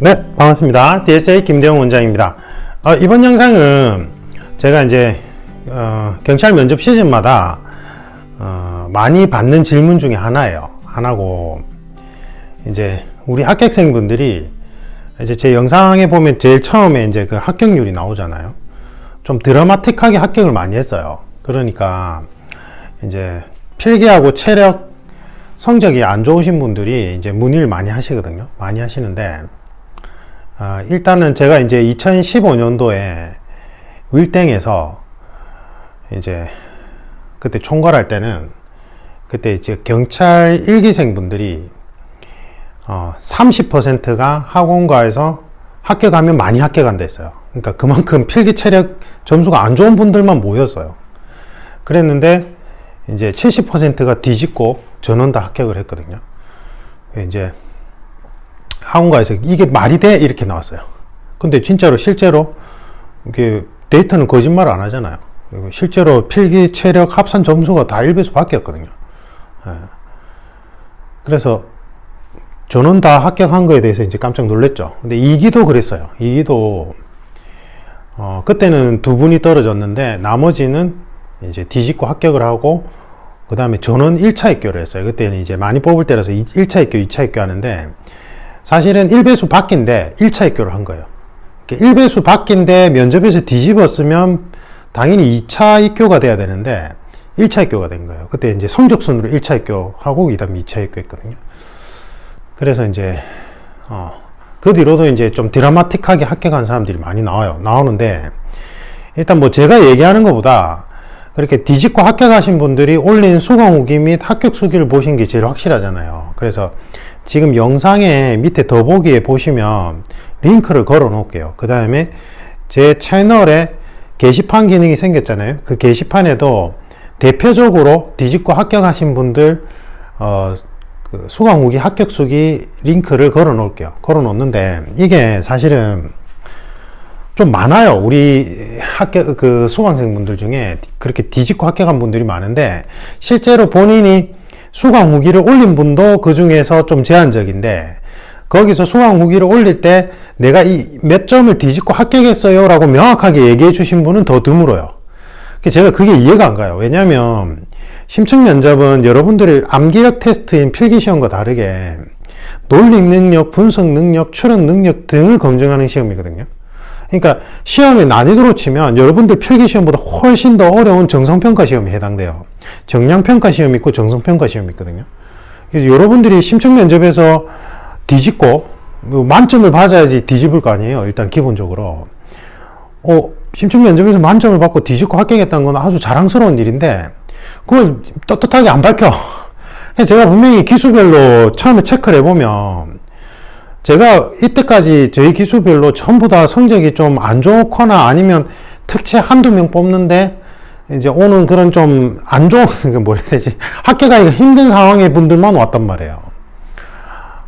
네, 반갑습니다. DSA 김대용 원장입니다. 이번 영상은 제가 이제 경찰 면접 시즌마다 많이 받는 질문 중에 하나고, 이제 우리 합격생분들이 이제 제 영상에 보면 제일 처음에 이제 그 합격률이 나오잖아요. 좀 드라마틱하게 합격을 많이 했어요. 그러니까 이제 필기하고 체력 성적이 안 좋으신 분들이 이제 문의를 많이 하시거든요. 많이 하시는데, 일단은 제가 이제 2015년도에 윌땡에서 이제 그때 총괄할 때는 그때 이제 경찰 1기생 분들이 30%가 학원가에서 합격하면 많이 합격한다 했어요. 그러니까 그만큼 필기 체력 점수가 안 좋은 분들만 모였어요. 그랬는데 이제 70%가 뒤집고 전원 다 합격을 했거든요. 이제 학원가에서 이게 말이 돼? 이렇게 나왔어요. 근데 진짜로 실제로 이게 데이터는 거짓말 안 하잖아요. 실제로 필기 체력 합산 점수가 다 1배수 바뀌었거든요. 그래서 저는 다 합격한 거에 대해서 이제 깜짝 놀랐죠. 근데 2기도 그랬어요. 2기도 그때는 두 분이 떨어졌는데 나머지는 이제 뒤집고 합격을 하고, 그 다음에 저는 1차 입교를 했어요. 그때는 이제 많이 뽑을 때라서 1차 입교, 2차 입교 하는데, 사실은 1배수 바뀐데 1차 입교를 한 거예요. 1배수 바뀐데 면접에서 뒤집었으면 당연히 2차 입교가 돼야 되는데 1차 입교가 된 거예요. 그때 이제 성적순으로 1차 입교하고 그 다음에 2차 입교 했거든요. 그래서 이제 그 뒤로도 이제 좀 드라마틱하게 합격한 사람들이 많이 나오는데, 일단 뭐 제가 얘기하는 것보다 그렇게 뒤집고 합격하신 분들이 올린 수강 후기 및 합격 수기를 보신 게 제일 확실하잖아요. 그래서 지금 영상에 밑에 더보기에 보시면 링크를 걸어 놓을게요. 그 다음에 제 채널에 게시판 기능이 생겼잖아요. 그 게시판에도 대표적으로 뒤집고 합격하신 분들 그 수강 후기 합격 수기 링크를 걸어 놓을게요. 걸어 놓는데 이게 사실은 좀 많아요. 우리 그 수강생분들 중에 그렇게 뒤집고 합격한 분들이 많은데, 실제로 본인이 수강 후기를 올린 분도 그 중에서 좀 제한적인데, 거기서 수강 후기를 올릴 때 내가 이 몇 점을 뒤집고 합격했어요 라고 명확하게 얘기해 주신 분은 더 드물어요. 제가 그게 이해가 안 가요. 왜냐면 심층 면접은 여러분들의 암기력 테스트인 필기시험과 다르게 논리 능력, 분석 능력, 추론 능력 등을 검증하는 시험이거든요. 그러니까 시험의 난이도로 치면 여러분들 필기시험보다 훨씬 더 어려운 정성평가 시험에 해당돼요. 정량평가 시험이 있고 정성평가 시험이 있거든요. 그래서 여러분들이 심층 면접에서 뒤집고 만점을 받아야지 뒤집을 거 아니에요. 일단 기본적으로 심층 면접에서 만점을 받고 뒤집고 합격했다는 건 아주 자랑스러운 일인데, 그걸 떳떳하게 안 밝혀. 제가 분명히 기수별로 처음에 체크를 해보면, 제가 이때까지 저희 기수별로 전부 다 성적이 좀 안 좋거나 아니면 특채 한두 명 뽑는데 이제 오는 그런 좀 안 좋은, 뭐라 해야 되지, 합격하기가 힘든 상황의 분들만 왔단 말이에요.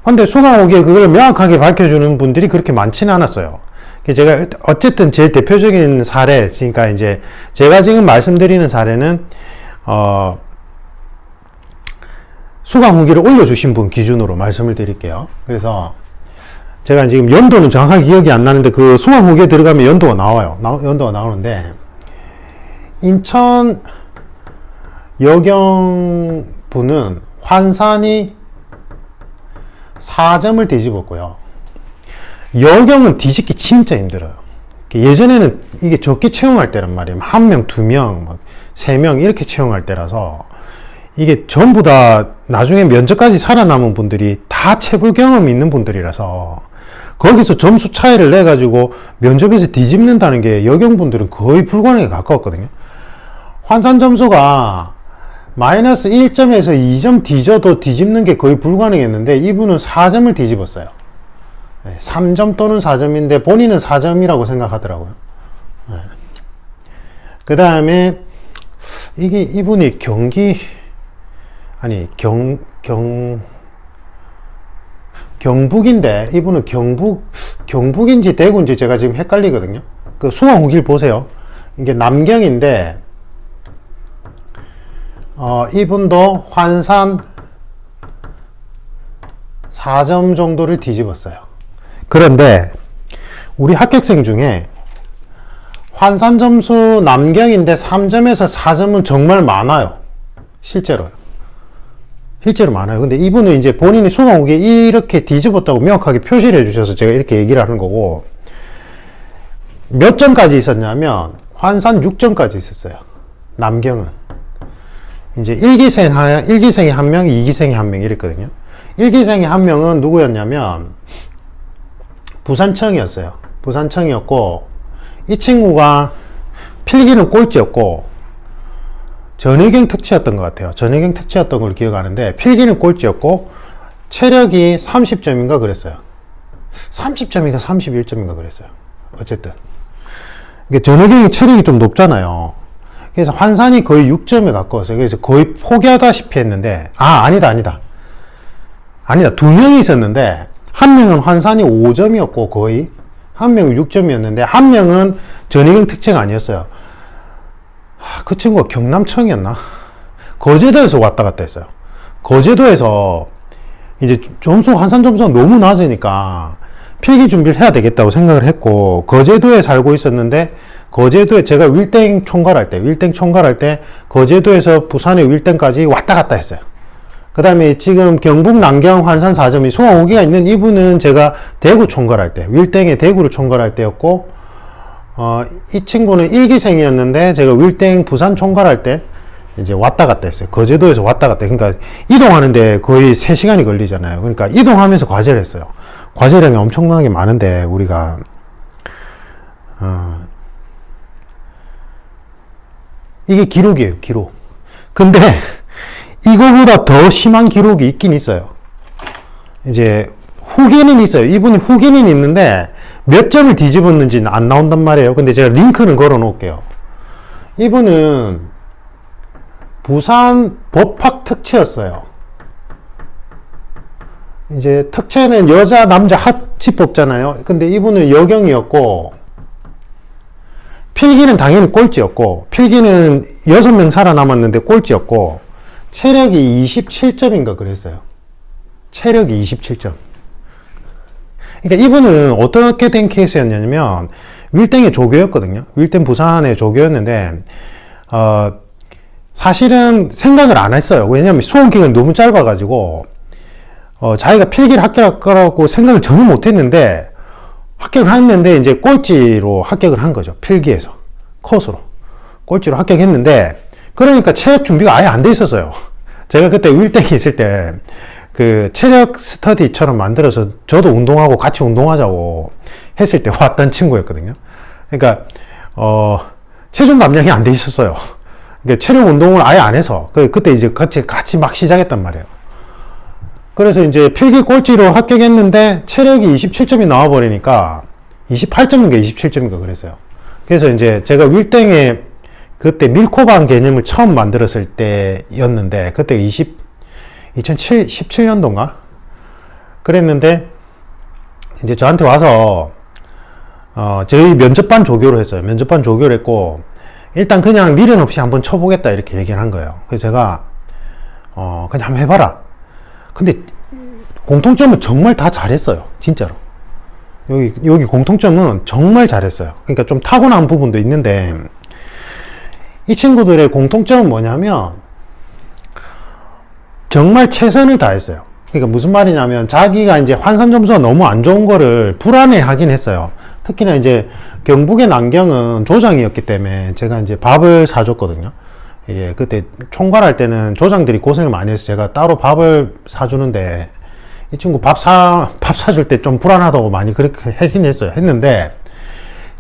근데 수강 후기에 그걸 명확하게 밝혀주는 분들이 그렇게 많지는 않았어요. 제가 어쨌든 제일 대표적인 사례, 그러니까 이제 제가 지금 말씀드리는 사례는 수강 후기를 올려주신 분 기준으로 말씀을 드릴게요. 그래서 제가 지금 연도는 정확하게 기억이 안 나는데 그 수강 후기에 들어가면 연도가 나와요. 연도가 나오는데, 인천 여경 분은 환산이 4점을 뒤집었고요. 여경은 뒤집기 진짜 힘들어요. 예전에는 이게 적기 채용할 때란 말이에요. 1명, 2명, 3명 이렇게 채용할 때라서 이게 전부 다 나중에 면접까지 살아남은 분들이 다 체불 경험이 있는 분들이라서 거기서 점수 차이를 내 가지고 면접에서 뒤집는다는 게 여경분들은 거의 불가능에 가까웠거든요. 환산 점수가 마이너스 1점에서 2점 뒤져도 뒤집는 게 거의 불가능했는데 이분은 4점을 뒤집었어요. 3점 또는 4점인데 본인은 4점이라고 생각하더라고요. 그 다음에 이게 이분이 경북인데 이분은 경북인지 대구인지 제가 지금 헷갈리거든요. 그 수강 후기를 보세요. 이게 남경인데 이분도 환산 4점 정도를 뒤집었어요. 그런데 우리 합격생 중에 환산 점수 남경인데 3점에서 4점은 정말 많아요. 실제로요. 실제로 많아요. 근데 이분은 이제 본인이 수강 후기에 이렇게 뒤집었다고 명확하게 표시를 해주셔서 제가 이렇게 얘기를 하는 거고, 몇 점까지 있었냐면 환산 6점까지 있었어요. 남경은 이제 1기생이 1명, 2기생이 1명 이랬거든요. 1기생이 1명은 누구였냐면 부산청이었어요. 부산청이었고, 이 친구가 필기는 꼴찌였고 전의경 특치였던 것 같아요. 전의경 특치였던 걸 기억하는데 필기는 꼴찌였고 체력이 30점인가 그랬어요. 30점인가 31점인가 그랬어요. 어쨌든 전의경이 체력이 좀 높잖아요. 그래서 환산이 거의 6점에 가까웠어요. 그래서 거의 포기하다시피 했는데, 아니다. 두 명이 있었는데 한 명은 환산이 5점이었고 거의, 한 명은 6점이었는데 한 명은 전의경 특채가 아니었어요. 그 친구가 경남청이었나? 거제도에서 왔다 갔다 했어요. 거제도에서 이제 환산 점수가 너무 낮으니까 필기 준비를 해야 되겠다고 생각을 했고, 거제도에 살고 있었는데, 거제도에 제가 윌땡 총괄할 때 거제도에서 부산의 윌땡까지 왔다 갔다 했어요. 그 다음에 지금 경북 남경 환산 4점이 수강 후기가 있는 이분은 제가 대구 총괄할 때, 윌땡의 대구를 총괄할 때였고, 이 친구는 1기생이었는데 제가 윌땡 부산 총괄할 때 이제 왔다 갔다 했어요. 거제도에서 왔다 갔다. 그러니까 이동하는데 거의 3시간이 걸리잖아요. 그러니까 이동하면서 과제를 했어요. 과제량이 엄청나게 많은데 우리가 이게 기록이에요. 기록. 근데 이거보다 더 심한 기록이 있긴 있어요. 이제 후기는 있어요. 이분이 후기는 있는데 몇 점을 뒤집었는지는 안 나온단 말이에요. 근데 제가 링크는 걸어 놓을게요. 이분은 부산 법학 특채였어요. 이제 특채는 여자 남자 합치 뽑잖아요. 근데 이분은 여경이었고, 필기는 당연히 꼴찌였고, 필기는 6명 살아남았는데 꼴찌였고, 체력이 27점인가 그랬어요. 체력이 27점. 그러니까 이분은 어떻게 된 케이스였냐면 윌땡의 조교였거든요. 윌땡 부산의 조교였는데 사실은 생각을 안 했어요. 왜냐하면 수험 기간이 너무 짧아가지고 자기가 필기를 합격할 거라고 생각을 전혀 못 했는데 합격을 했는데 이제 꼴찌로 합격을 한 거죠. 필기에서 컷으로 꼴찌로 합격했는데, 그러니까 체력 준비가 아예 안 돼 있었어요. 제가 그때 윌땡에 있을 때 그 체력 스터디처럼 만들어서 저도 운동하고 같이 운동하자고 했을 때 왔던 친구였거든요. 그러니까 체중 감량이 안 돼 있었어요. 그러니까 체력 운동을 아예 안 해서 그때 이제 같이 막 시작했단 말이에요. 그래서 이제 필기 꼴찌로 합격했는데 체력이 27점이 나와 버리니까 28점인가 27점인가 그랬어요. 그래서 이제 제가 윌땡에 그때 밀코방 개념을 처음 만들었을 때였는데, 그때 2017년도인가? 그랬는데, 이제 저한테 와서, 저희 면접반 조교를 했어요. 면접반 조교를 했고, 일단 그냥 미련 없이 한번 쳐보겠다, 이렇게 얘기를 한 거예요. 그래서 제가, 그냥 한번 해봐라. 근데, 공통점은 정말 다 잘했어요. 진짜로. 여기 공통점은 정말 잘했어요. 그러니까 좀 타고난 부분도 있는데, 이 친구들의 공통점은 뭐냐면 정말 최선을 다했어요. 그러니까 무슨 말이냐면 자기가 이제 환산 점수가 너무 안 좋은 거를 불안해 하긴 했어요. 특히나 이제 경북의 남경은 조장이었기 때문에 제가 이제 밥을 사줬거든요. 예, 그때 총괄할 때는 조장들이 고생을 많이 해서 제가 따로 밥을 사주는데, 이 친구 밥 사줄 때 좀 불안하다고 많이 그렇게 하긴 했어요. 했는데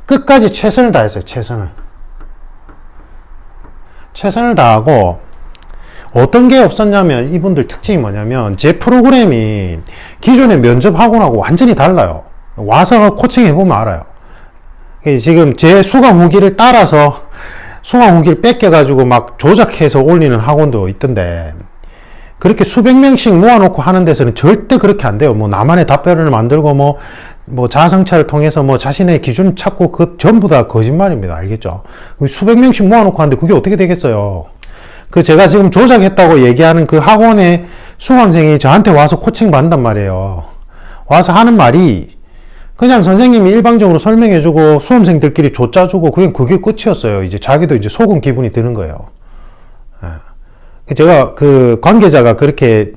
끝까지 최선을 다했어요. 최선을 다하고, 어떤 게 없었냐면 이분들 특징이 뭐냐면 제 프로그램이 기존의 면접학원하고 완전히 달라요. 와서 코칭 해보면 알아요. 지금 제 수강 후기를 따라서 수강 후기를 뺏겨가지고 막 조작해서 올리는 학원도 있던데, 그렇게 수백 명씩 모아놓고 하는 데서는 절대 그렇게 안 돼요. 뭐 나만의 답변을 만들고 뭐 자아성찰을 통해서 뭐 자신의 기준 찾고, 그 전부 다 거짓말입니다. 알겠죠? 수백 명씩 모아놓고 하는데 그게 어떻게 되겠어요? 제가 지금 조작했다고 얘기하는 그 학원의 수강생이 저한테 와서 코칭 받는단 말이에요. 와서 하는 말이 그냥 선생님이 일방적으로 설명해주고 수험생들끼리 조짜주고 그게 끝이었어요. 이제 자기도 이제 속은 기분이 드는 거예요. 제가 그 관계자가 그렇게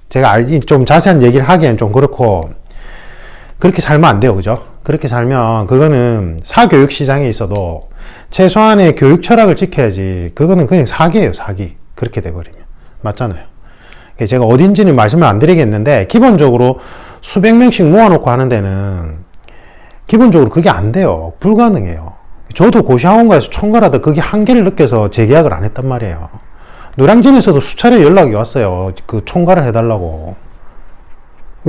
제가 좀 자세한 얘기를 하기엔 좀 그렇고 그렇게 살면 안 돼요. 그죠? 그렇게 살면 그거는 사교육 시장에 있어도 최소한의 교육 철학을 지켜야지. 그거는 그냥 사기예요. 사기. 그렇게 돼버리면. 맞잖아요. 제가 어딘지는 말씀을 안 드리겠는데 기본적으로 수백 명씩 모아놓고 하는 데는 기본적으로 그게 안 돼요. 불가능해요. 저도 고시학원가에서 총괄하다 그게 한계를 느껴서 재계약을 안 했단 말이에요. 노량진에서도 수차례 연락이 왔어요. 그 총괄을 해달라고.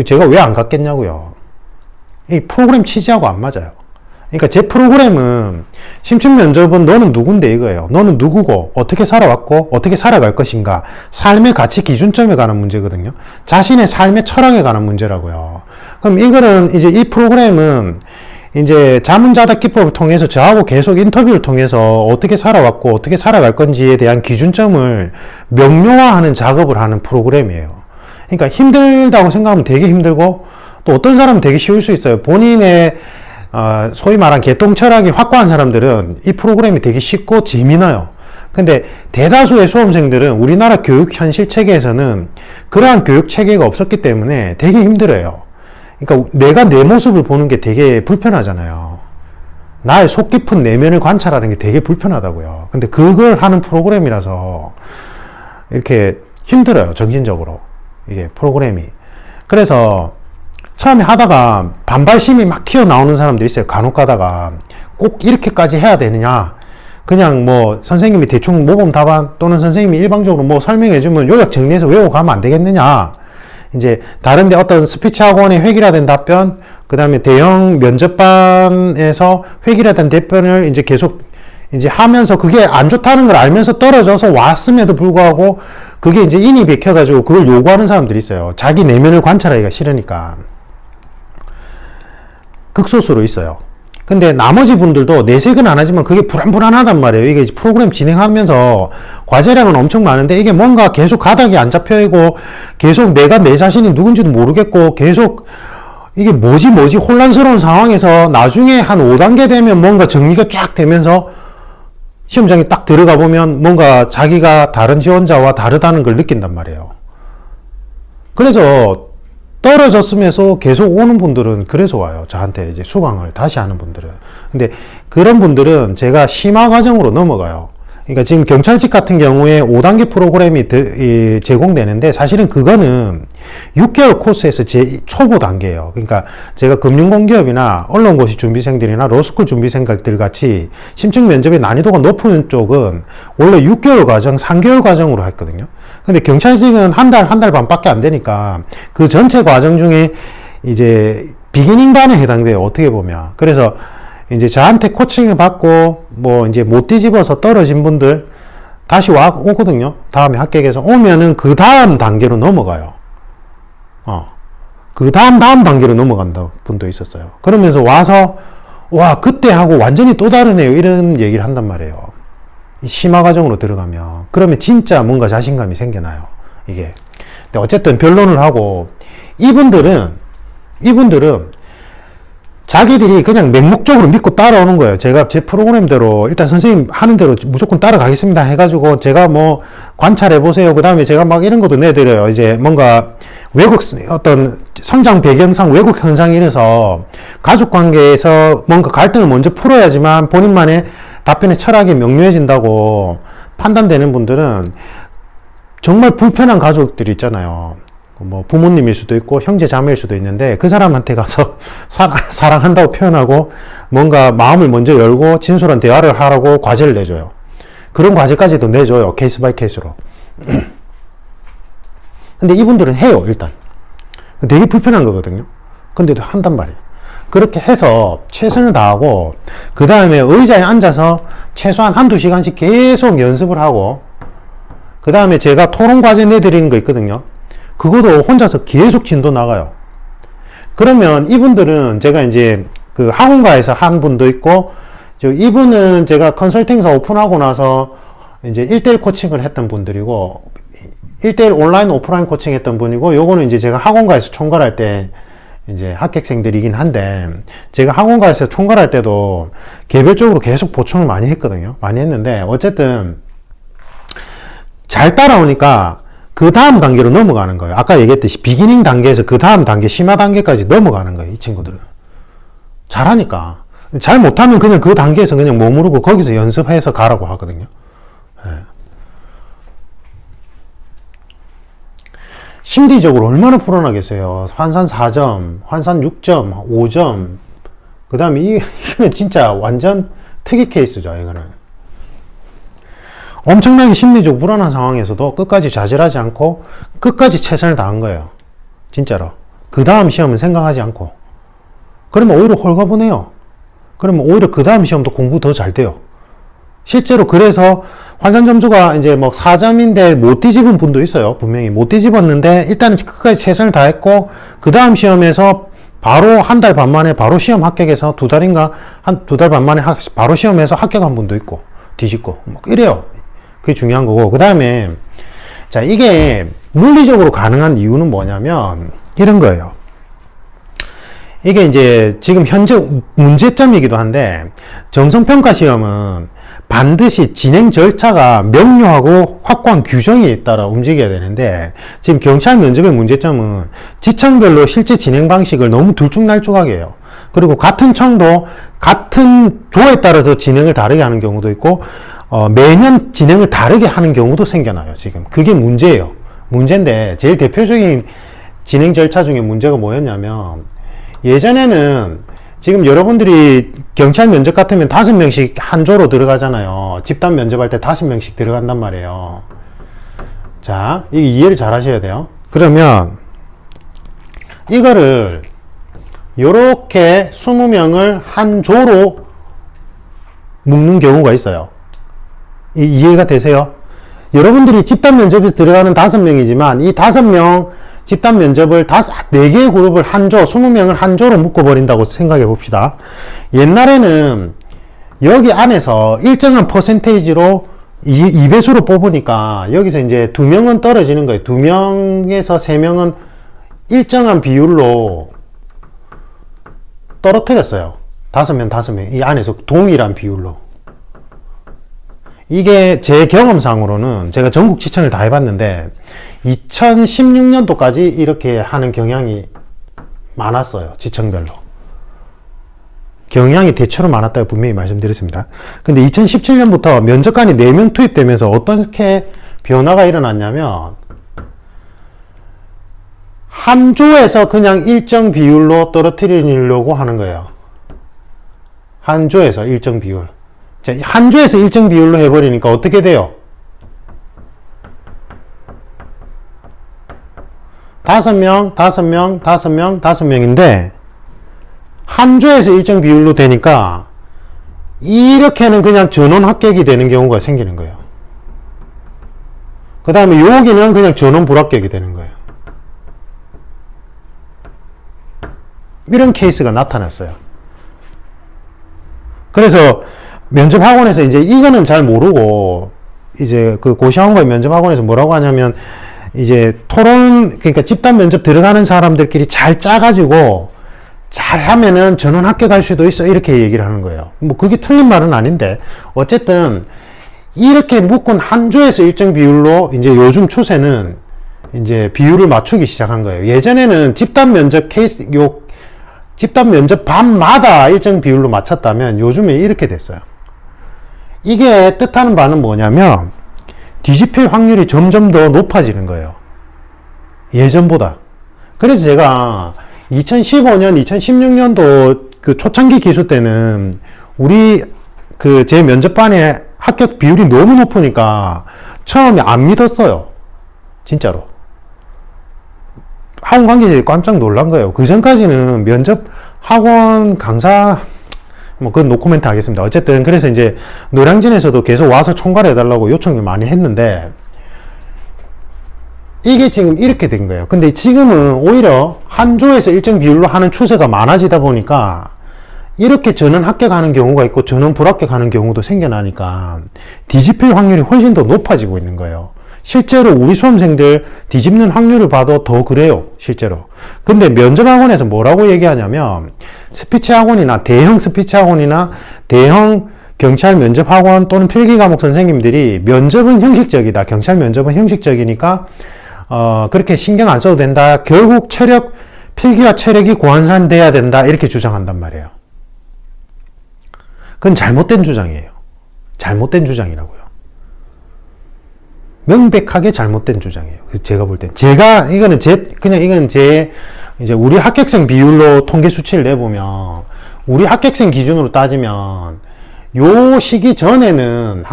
제가 왜 안 갔겠냐고요. 이 프로그램 취지하고 안 맞아요. 그러니까 제 프로그램은 심층 면접은 너는 누군데 이거예요. 너는 누구고 어떻게 살아왔고 어떻게 살아갈 것인가, 삶의 가치 기준점에 관한 문제거든요. 자신의 삶의 철학에 관한 문제라고요. 그럼 이거는 이제 이 프로그램은 이제 자문자답 기법을 통해서 저하고 계속 인터뷰를 통해서 어떻게 살아왔고 어떻게 살아갈 건지에 대한 기준점을 명료화하는 작업을 하는 프로그램이에요. 그러니까 힘들다고 생각하면 되게 힘들고 또 어떤 사람은 되게 쉬울 수 있어요. 본인의 소위 말한 개똥 철학이 확고한 사람들은 이 프로그램이 되게 쉽고 재미나요. 근데 대다수의 수험생들은 우리나라 교육 현실 체계에서는 그러한 교육 체계가 없었기 때문에 되게 힘들어요. 그러니까 내가 내 모습을 보는 게 되게 불편하잖아요. 나의 속 깊은 내면을 관찰하는 게 되게 불편하다고요. 근데 그걸 하는 프로그램이라서 이렇게 힘들어요. 정신적으로. 이게 프로그램이. 그래서 처음에 하다가 반발심이 막 튀어나오는 사람들이 있어요. 간혹 가다가 꼭 이렇게까지 해야 되느냐. 그냥 뭐 선생님이 대충 모범 답안 또는 선생님이 일방적으로 뭐 설명해주면 요약 정리해서 외우고 가면 안 되겠느냐. 이제 다른데 어떤 스피치 학원의 획일화된 답변, 그 다음에 대형 면접반에서 획일화된 답변을 이제 계속 이제 하면서 그게 안 좋다는 걸 알면서 떨어져서 왔음에도 불구하고 그게 이제 인이 베켜가지고 그걸 요구하는 사람들이 있어요. 자기 내면을 관찰하기가 싫으니까. 극소수로 있어요. 근데 나머지 분들도 내색은 안 하지만 그게 불안불안하단 말이에요. 이게 프로그램 진행하면서 과제량은 엄청 많은데 이게 뭔가 계속 가닥이 안 잡혀있고 계속 내가 내 자신이 누군지도 모르겠고 계속 이게 뭐지 혼란스러운 상황에서 나중에 한 5단계 되면 뭔가 정리가 쫙 되면서 시험장에 딱 들어가 보면 뭔가 자기가 다른 지원자와 다르다는 걸 느낀단 말이에요. 그래서 떨어졌으면서 계속 오는 분들은 그래서 와요. 저한테 이제 수강을 다시 하는 분들은. 근데 그런 분들은 제가 심화 과정으로 넘어가요. 그러니까 지금 경찰직 같은 경우에 5단계 프로그램이 제공되는데 사실은 그거는 6개월 코스에서 제 초보 단계예요. 그러니까 제가 금융공기업이나 언론고시 준비생들이나 로스쿨 준비생들 같이 심층 면접의 난이도가 높은 쪽은 원래 6개월 과정, 3개월 과정으로 했거든요. 근데 경찰직은 한 달 반밖에 안 되니까 그 전체 과정 중에 이제 비기닝 반에 해당돼요. 어떻게 보면. 그래서 이제 저한테 코칭을 받고 뭐 이제 못 뒤집어서 떨어진 분들 다시 오거든요. 다음에 합격해서 오면은 그 다음 단계로 넘어가요. 그 다음 단계로 넘어간다 분도 있었어요. 그러면서 와서 와 그때 하고 완전히 또 다르네요. 이런 얘기를 한단 말이에요. 심화 과정으로 들어가면 그러면 진짜 뭔가 자신감이 생겨나요. 이게. 근데 어쨌든 변론을 하고 이분들은 자기들이 그냥 맹목적으로 믿고 따라오는 거예요. 제가 제 프로그램대로 일단 선생님 하는 대로 무조건 따라가겠습니다 해가지고 제가 뭐 관찰해보세요. 그 다음에 제가 막 이런 것도 내드려요. 이제 뭔가 외국 어떤 성장 배경상 외국 현상이 이래서 가족관계에서 뭔가 갈등을 먼저 풀어야지만 본인만의 답변의 철학이 명료해진다고 판단되는 분들은 정말 불편한 가족들이 있잖아요. 뭐 부모님일 수도 있고 형제 자매일 수도 있는데 그 사람한테 가서 사랑한다고 표현하고 뭔가 마음을 먼저 열고 진솔한 대화를 하라고 과제를 내줘요. 그런 과제까지도 내줘요. 케이스 바이 케이스로. 근데 이분들은 해요. 일단 되게 불편한 거거든요. 근데도 한단 말이에요. 그렇게 해서 최선을 다하고 그 다음에 의자에 앉아서 최소한 한두 시간씩 계속 연습을 하고 그 다음에 제가 토론 과제 내드리는 거 있거든요. 그것도 혼자서 계속 진도 나가요. 그러면 이분들은 제가 이제 그 학원가에서 한 분도 있고 이분은 제가 컨설팅사 오픈하고 나서 이제 1대1 코칭을 했던 분들이고 1대1 온라인 오프라인 코칭 했던 분이고 요거는 이제 제가 학원가에서 총괄할 때 이제 합격생들이긴 한데, 제가 학원가에서 총괄할 때도 개별적으로 계속 보충을 많이 했거든요. 많이 했는데, 어쨌든 잘 따라오니까 그 다음 단계로 넘어가는 거예요. 아까 얘기했듯이 비기닝 단계에서 그 다음 단계, 심화 단계까지 넘어가는 거예요. 이 친구들은. 잘하니까. 잘 못하면 그냥 그 단계에서 그냥 머무르고 거기서 연습해서 가라고 하거든요. 예. 심리적으로 얼마나 불안하겠어요. 환산 4점, 환산 6점, 5점. 그 다음에 이거는 진짜 완전 특이 케이스죠, 이거는. 엄청나게 심리적으로 불안한 상황에서도 끝까지 좌절하지 않고 끝까지 최선을 다한 거예요. 진짜로. 그 다음 시험은 생각하지 않고. 그러면 오히려 홀가분해요. 그러면 오히려 그 다음 시험도 공부 더 잘 돼요. 실제로 그래서 환산 점수가 이제 뭐 4점인데 못 뒤집은 분도 있어요. 분명히 못 뒤집었는데 일단은 끝까지 최선을 다했고 그 다음 시험에서 바로 한 달 반 만에 바로 시험 합격해서 두 달 반 만에 바로 시험에서 합격한 분도 있고 뒤집고 뭐 이래요. 그게 중요한 거고. 그 다음에 자, 이게 물리적으로 가능한 이유는 뭐냐면 이런 거예요. 이게 이제 지금 현재 문제점이기도 한데, 정성평가 시험은 반드시 진행 절차가 명료하고 확고한 규정에 따라 움직여야 되는데, 지금 경찰 면접의 문제점은 지청별로 실제 진행 방식을 너무 들쭉날쭉하게 해요. 그리고 같은 청도 같은 조에 따라서 진행을 다르게 하는 경우도 있고, 매년 진행을 다르게 하는 경우도 생겨나요. 지금 그게 문제예요. 문제인데 제일 대표적인 진행 절차 중에 문제가 뭐였냐면, 예전에는 지금 여러분들이 경찰 면접 같으면 5명씩 한 조로 들어가잖아요. 집단 면접할 때 5명씩 들어간단 말이에요. 자, 이게 이해를 잘 하셔야 돼요. 그러면 이거를 요렇게 20명을 한 조로 묶는 경우가 있어요. 이해가 되세요? 여러분들이 집단 면접에서 들어가는 5명이지만 이 5명 집단 면접을 4개의 그룹을 한 조, 20명을 한 조로 묶어버린다고 생각해 봅시다. 옛날에는 여기 안에서 일정한 퍼센테이지로 2배수로 뽑으니까 여기서 이제 2명은 떨어지는 거예요. 2명에서 3명은 일정한 비율로 떨어뜨렸어요. 5명, 이 안에서 동일한 비율로. 이게 제 경험상으로는 제가 전국 지청을 다 해봤는데 2016년도까지 이렇게 하는 경향이 많았어요. 지청별로. 경향이 대체로 많았다고 분명히 말씀드렸습니다. 근데 2017년부터 면접관이 4명 투입되면서 어떻게 변화가 일어났냐면, 한 조에서 그냥 일정 비율로 떨어뜨리려고 하는 거예요. 한 조에서 일정 비율. 자, 한 조에서 일정 비율로 해버리니까 어떻게 돼요? 5명, 5명, 5명, 5명인데, 한 조에서 일정 비율로 되니까, 이렇게는 그냥 전원 합격이 되는 경우가 생기는 거예요. 그 다음에 여기는 그냥 전원 불합격이 되는 거예요. 이런 케이스가 나타났어요. 그래서 면접학원에서 이제 이거는 잘 모르고, 이제 그 고시학원과 면접학원에서 뭐라고 하냐면, 이제 토론, 그러니까 집단 면접 들어가는 사람들끼리 잘 짜가지고 잘 하면은 전원 합격할 수도 있어, 이렇게 얘기를 하는 거예요. 뭐 그게 틀린 말은 아닌데, 어쨌든 이렇게 묶은 한 조에서 일정 비율로 이제 요즘 추세는 이제 비율을 맞추기 시작한 거예요. 예전에는 집단 면접 케이스, 집단 면접 반마다 일정 비율로 맞췄다면 요즘에 이렇게 됐어요. 이게 뜻하는 바는 뭐냐면, 뒤집힐 확률이 점점 더 높아지는 거예요. 예전보다. 그래서 제가 2015년, 2016년도 그 초창기 기수 때는 우리 그 제 면접반의 합격 비율이 너무 높으니까 처음에 안 믿었어요. 진짜로. 학원 관계자들이 깜짝 놀란 거예요. 그 전까지는 면접 학원 강사, 뭐 그건 노코멘트 하겠습니다. 어쨌든 그래서 이제 노량진에서도 계속 와서 총괄해달라고 요청을 많이 했는데, 이게 지금 이렇게 된 거예요. 근데 지금은 오히려 한 조에서 일정 비율로 하는 추세가 많아지다 보니까 이렇게 전원 합격하는 경우가 있고 전원 불합격하는 경우도 생겨나니까 뒤집힐 확률이 훨씬 더 높아지고 있는 거예요. 실제로 우리 수험생들 뒤집는 확률을 봐도 더 그래요, 실제로. 근데 면접학원에서 뭐라고 얘기하냐면, 스피치 학원이나 대형 스피치 학원이나 대형 경찰 면접학원 또는 필기과목 선생님들이 면접은 형식적이다. 경찰 면접은 형식적이니까 그렇게 신경 안 써도 된다. 결국 필기와 체력이 고안산돼야 된다. 이렇게 주장한단 말이에요. 그건 잘못된 주장이에요. 잘못된 주장이라고요. 명백하게 잘못된 주장이에요. 제가 볼 땐. 이거는 이제 우리 합격생 비율로 통계 수치를 내보면, 우리 합격생 기준으로 따지면, 요 시기 전에는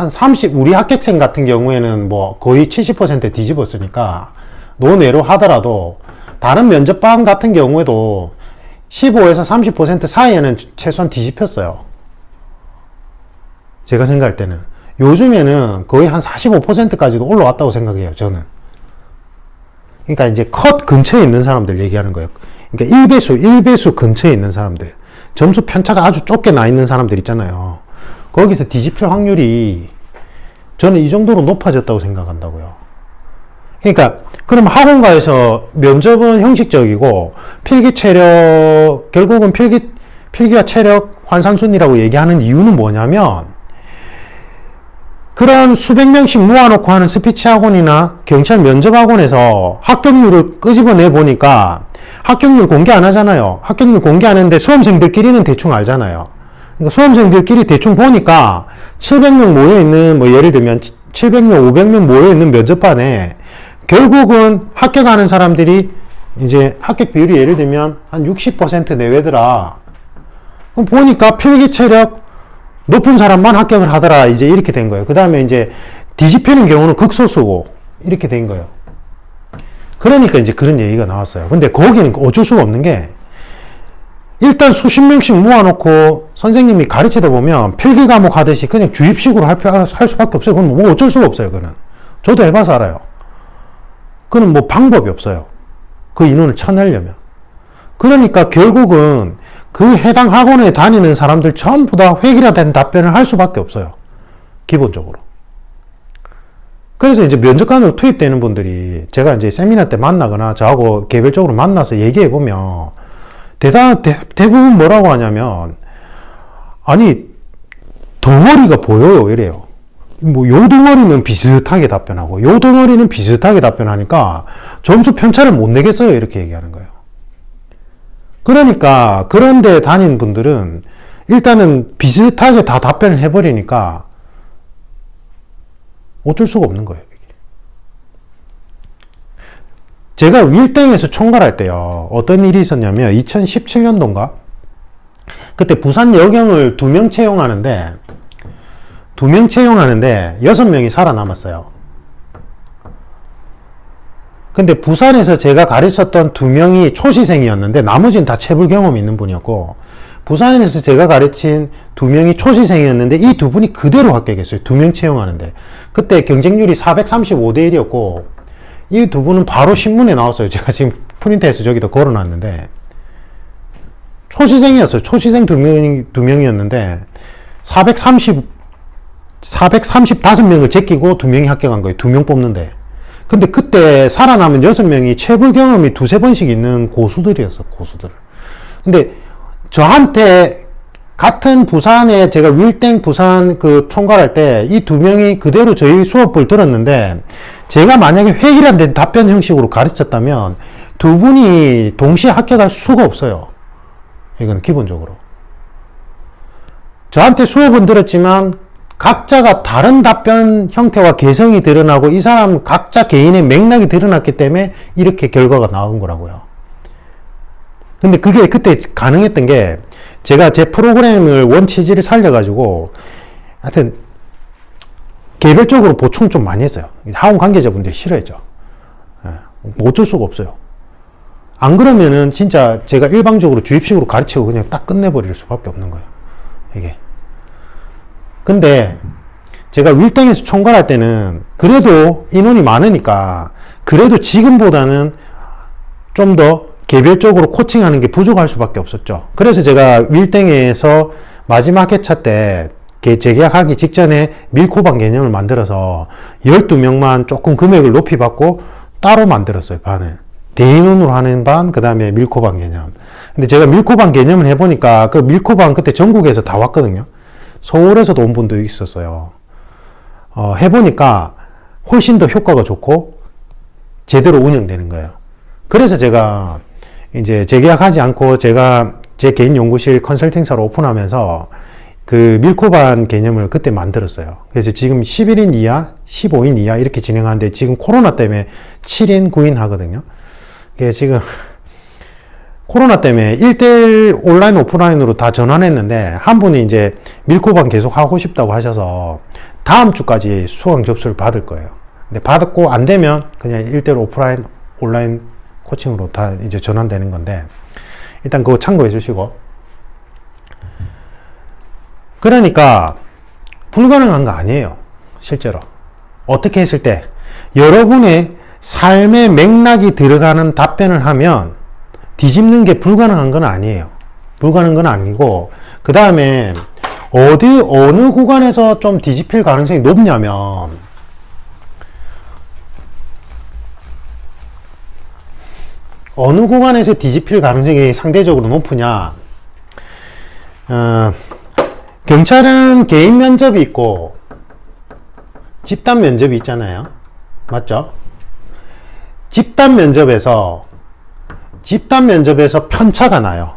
우리 합격생 같은 경우에는 뭐 거의 70% 뒤집었으니까, 논외로 하더라도, 다른 면접반 같은 경우에도 15에서 30% 사이에는 최소한 뒤집혔어요. 제가 생각할 때는. 요즘에는 거의 한 45%까지도 올라왔다고 생각해요, 저는. 그러니까 이제 컷 근처에 있는 사람들 얘기하는 거예요. 그러니까 1배수 근처에 있는 사람들. 점수 편차가 아주 좁게 나 있는 사람들 있잖아요. 거기서 뒤집힐 확률이 저는 이 정도로 높아졌다고 생각한다고요. 그러니까, 그럼 학원가에서 면접은 형식적이고, 결국은 필기와 체력 환산순이라고 얘기하는 이유는 뭐냐면, 그런 수백 명씩 모아놓고 하는 스피치 학원이나 경찰 면접 학원에서 합격률을 끄집어내 보니까 합격률 공개 안 하잖아요. 합격률 공개 안 하는데 수험생들끼리는 대충 알잖아요. 그러니까 수험생들끼리 대충 보니까 700명 모여있는, 뭐 예를 들면 700명, 500명 모여있는 면접반에 결국은 합격하는 사람들이 이제 합격 비율이 예를 들면 한 60% 내외더라. 그럼 보니까 필기 체력 높은 사람만 합격을 하더라. 이제 이렇게 된 거예요. 그 다음에 이제 뒤집히는 경우는 극소수고 이렇게 된 거예요. 그러니까 이제 그런 얘기가 나왔어요. 근데 거기는 어쩔 수가 없는 게, 일단 수십 명씩 모아놓고 선생님이 가르치다 보면 필기 과목 하듯이 그냥 주입식으로 할 수밖에 없어요. 그건 뭐 어쩔 수가 없어요. 그는 저도 해봐서 알아요. 그는 뭐 방법이 없어요. 그 인원을 쳐내려면. 그러니까 결국은 그 해당 학원에 다니는 사람들 전부 다 획일화된 답변을 할 수밖에 없어요. 기본적으로. 그래서 이제 면접관으로 투입되는 분들이 제가 이제 세미나 때 만나거나 저하고 개별적으로 만나서 얘기해 보면 대부분 뭐라고 하냐면, 아니, 덩어리가 보여요. 이래요. 뭐 요 덩어리는 비슷하게 답변하고 요 덩어리는 비슷하게 답변하니까 점수 편차를 못 내겠어요. 이렇게 얘기하는 거예요. 그러니까 그런데 다닌 분들은 일단은 비슷하게 다 답변을 해버리니까 어쩔 수가 없는 거예요. 제가 윌땡에서 총괄할 때요, 어떤 일이 있었냐면 2017년도인가 그때 부산 여경을 2명 채용하는데 6명이 살아남았어요. 근데 부산에서 제가 가르쳤던 2명이 초시생이었는데 나머지는 다 체불 경험이 있는 분이었고, 부산에서 제가 가르친 2명이 초시생이었는데 이 2분이 그대로 합격했어요. 2명 채용하는데. 그때 경쟁률이 435대 1이었고 이 2분은 바로 신문에 나왔어요. 제가 지금 프린트해서 저기다 걸어놨는데, 초시생이었어요. 초시생 2명이었는데 435명을 제끼고 2명이 합격한 거예요. 2명 뽑는데. 근데 그때 살아남은 6명이 체불 경험이 2-3번씩 있는 고수들이었어, 고수들. 근데 저한테 같은 부산에 제가 윌땡 부산 그 총괄할 때 이 2명이 그대로 저희 수업을 들었는데, 제가 만약에 획일화된 답변 형식으로 가르쳤다면 2분이 동시에 합격할 수가 없어요. 이건 기본적으로. 저한테 수업은 들었지만 각자가 다른 답변 형태와 개성이 드러나고 이 사람 각자 개인의 맥락이 드러났기 때문에 이렇게 결과가 나온 거라고요. 근데 그게 그때 가능했던 게, 제가 제 프로그램을 원치지를 살려가지고 하여튼 개별적으로 보충 좀 많이 했어요. 학원 관계자분들이 싫어했죠. 어쩔 수가 없어요. 안 그러면은 진짜 제가 일방적으로 주입식으로 가르치고 그냥 딱 끝내버릴 수밖에 없는 거예요, 이게. 근데 제가 윌땡에서 총괄할 때는 그래도 인원이 많으니까 그래도 지금보다는 좀 더 개별적으로 코칭하는 게 부족할 수밖에 없었죠. 그래서 제가 윌땡에서 마지막 회차 때 재계약하기 직전에 밀코반 개념을 만들어서 12명만 조금 금액을 높이 받고 따로 만들었어요, 반을. 대인원으로 하는 반, 그 다음에 밀코반 개념. 근데 제가 밀코반 개념을 해보니까 그 밀코반 그때 전국에서 다 왔거든요. 서울에서도 온 분도 있었어요. 해보니까 훨씬 더 효과가 좋고 제대로 운영되는 거예요. 그래서 제가 이제 재계약하지 않고 제가 제 개인 연구실 컨설팅사로 오픈하면서 그 밀코반 개념을 그때 만들었어요. 그래서 지금 11인 이하, 15인 이하 이렇게 진행하는데 지금 코로나 때문에 7인, 9인 하거든요. 그게 지금 코로나 때문에 1대1 온라인, 오프라인으로 다 전환했는데 한 분이 이제 밀코반 계속 하고 싶다고 하셔서 다음 주까지 수강 접수를 받을 거예요. 근데 받았고 안 되면 그냥 1대1 오프라인, 온라인 코칭으로 다 이제 전환되는 건데 일단 그거 참고해 주시고. 그러니까 불가능한 거 아니에요. 실제로. 어떻게 했을 때 여러분의 삶의 맥락이 들어가는 답변을 하면 뒤집는 게 불가능한 건 아니에요. 불가능한 건 아니고 그 다음에 어느 구간에서 좀 뒤집힐 가능성이 높냐면 어느 구간에서 뒤집힐 가능성이 상대적으로 높으냐. 경찰은 개인 면접이 있고 집단 면접이 있잖아요. 맞죠? 집단 면접에서 편차가 나요.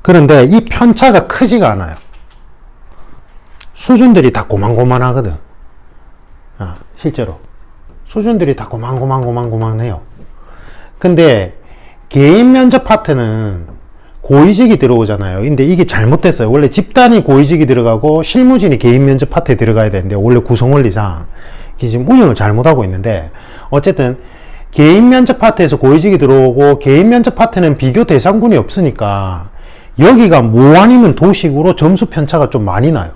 그런데 이 편차가 크지가 않아요. 수준들이 다 고만고만하거든. 실제로. 수준들이 다 고만고만해요. 근데 개인 면접 파트는 고위직이 들어오잖아요. 근데 이게 잘못됐어요. 원래 집단이 고위직이 들어가고 실무진이 개인 면접 파트에 들어가야 되는데 원래 구성원리상 이게 지금 운영을 잘못하고 있는데 어쨌든 개인 면접 파트에서 고위직이 들어오고 개인 면접 파트는 비교 대상군이 없으니까 여기가 뭐 아니면 도식으로 점수 편차가 좀 많이 나요.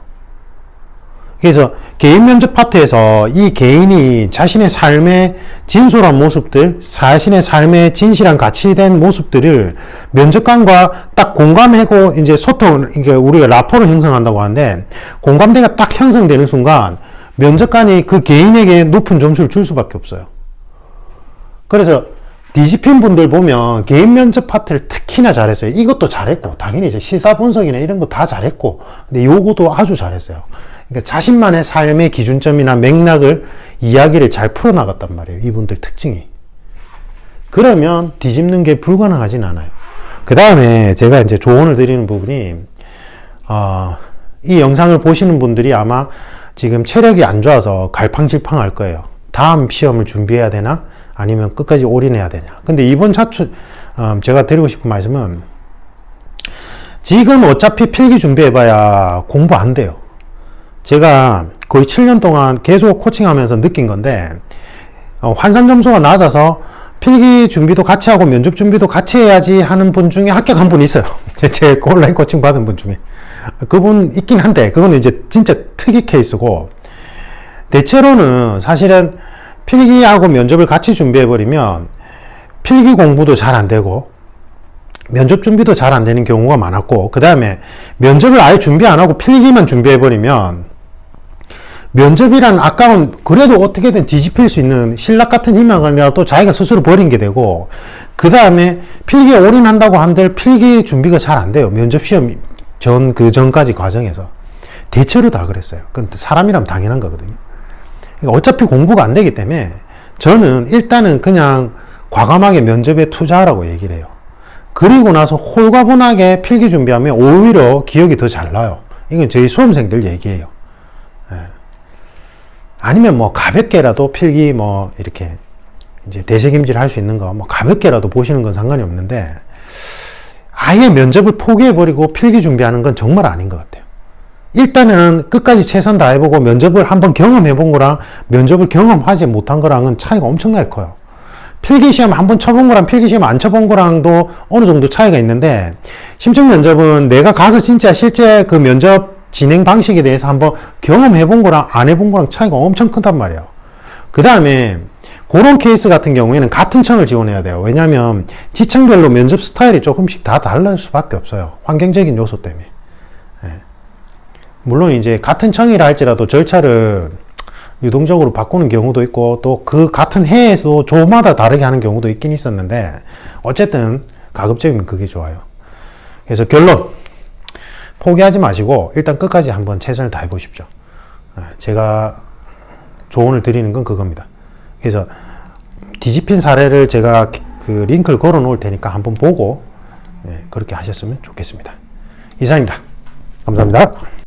그래서 개인 면접 파트에서 이 개인이 자신의 삶의 진솔한 모습들, 자신의 삶의 진실한 가치된 모습들을 면접관과 딱 공감하고 이제 소통, 이게 우리가 라포를 형성한다고 하는데 공감대가 딱 형성되는 순간 면접관이 그 개인에게 높은 점수를 줄 수밖에 없어요. 그래서 뒤집힌 분들 보면 개인 면접 파트를 특히나 잘했어요. 이것도 잘했고 당연히 이제 시사 분석이나 이런 거 다 잘했고 근데 요거도 아주 잘했어요. 그러니까 자신만의 삶의 기준점이나 맥락을 이야기를 잘 풀어나갔단 말이에요. 이분들 특징이. 그러면 뒤집는 게 불가능하진 않아요. 그 다음에 제가 이제 조언을 드리는 부분이 이 영상을 보시는 분들이 아마 지금 체력이 안 좋아서 갈팡질팡할 거예요. 다음 시험을 준비해야 되나? 아니면 끝까지 올인해야 되냐? 근데 이번 차트 제가 드리고 싶은 말씀은 지금 어차피 필기 준비해봐야 공부 안 돼요. 제가 거의 7년 동안 계속 코칭하면서 느낀 건데 환산 점수가 낮아서 필기 준비도 같이 하고 면접 준비도 같이 해야지 하는 분 중에 합격한 분 있어요. 제 온라인 코칭 받은 분 중에. 그분 있긴 한데 그거는 이제 진짜 특이 케이스고 대체로는 사실은 필기하고 면접을 같이 준비해버리면 필기 공부도 잘 안 되고 면접 준비도 잘 안 되는 경우가 많았고 그 다음에 면접을 아예 준비 안 하고 필기만 준비해버리면 면접이란 아까운 그래도 어떻게든 뒤집힐 수 있는 신락 같은 희망이라도 자기가 스스로 버린 게 되고 그 다음에 필기에 올인한다고 한들 필기 준비가 잘 안 돼요. 면접 시험 그 전까지 과정에서 대체로 다 그랬어요. 근데 사람이라면 당연한 거거든요. 그러니까 어차피 공부가 안 되기 때문에 저는 일단은 그냥 과감하게 면접에 투자하라고 얘기를 해요. 그리고 나서 홀가분하게 필기 준비하면 오히려 기억이 더 잘 나요. 이건 저희 수험생들 얘기예요. 아니면 뭐 가볍게라도 필기 뭐 이렇게 이제 대책임질 할 수 있는 거 뭐 가볍게라도 보시는 건 상관이 없는데 아예 면접을 포기해버리고 필기 준비하는 건 정말 아닌 것 같아요. 일단은 끝까지 최선 다해보고 면접을 한번 경험해본 거랑 면접을 경험하지 못한 거랑은 차이가 엄청나게 커요. 필기시험 한번 쳐본 거랑 필기시험 안 쳐본 거랑도 어느 정도 차이가 있는데 심층 면접은 내가 가서 진짜 실제 그 면접 진행 방식에 대해서 한번 경험해본 거랑 안 해본 거랑 차이가 엄청 크단 말이에요. 그 다음에 그런 케이스 같은 경우에는 같은 청을 지원해야 돼요. 왜냐하면 지청별로 면접 스타일이 조금씩 다 다를 수밖에 없어요. 환경적인 요소 때문에. 물론 이제 같은 청이라 할지라도 절차를 유동적으로 바꾸는 경우도 있고 또 그 같은 해에서 조마다 다르게 하는 경우도 있긴 있었는데 어쨌든 가급적이면 그게 좋아요. 그래서 결론, 포기하지 마시고 일단 끝까지 한번 최선을 다해 보십시오. 제가 조언을 드리는 건 그겁니다. 그래서 뒤집힌 사례를 제가 그 링크를 걸어 놓을 테니까 한번 보고 그렇게 하셨으면 좋겠습니다. 이상입니다. 감사합니다.